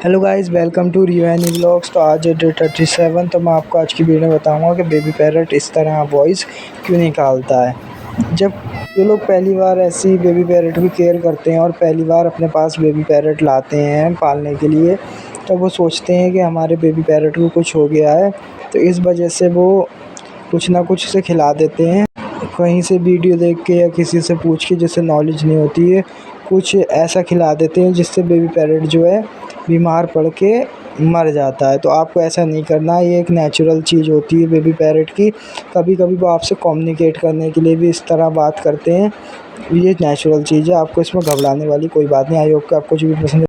Hello guys, welcome to Rivani vlogs. तो आज है डे 37। तो मैं आपको आज की वीडियो में बताऊंगा कि बेबी पैरट इस तरह वॉइस क्यों निकालता है। जब जो लोग पहली बार ऐसी बेबी पैरट की केयर करते हैं और पहली बार अपने पास बेबी पैरट लाते हैं पालने के लिए, तो वो सोचते हैं कि हमारे बेबी पैरट को कुछ हो गया है, तो इस वजह से वो कुछ ना कुछ उसे खिला देते हैं। कहीं से वीडियो देख के या किसी से पूछ के, जिससे नॉलेज नहीं होती है, कुछ ऐसा खिला देते हैं जिससे बेबी पैरट जो है बीमार पड़ के मर जाता है। तो आपको ऐसा नहीं करना है। ये एक नेचुरल चीज़ होती है बेबी पैरट की। कभी कभी वो आपसे कम्युनिकेट करने के लिए भी इस तरह बात करते हैं। ये नेचुरल चीज़ है, आपको इसमें घबराने वाली कोई बात नहीं। आई होप कि आपको जो भी पसंद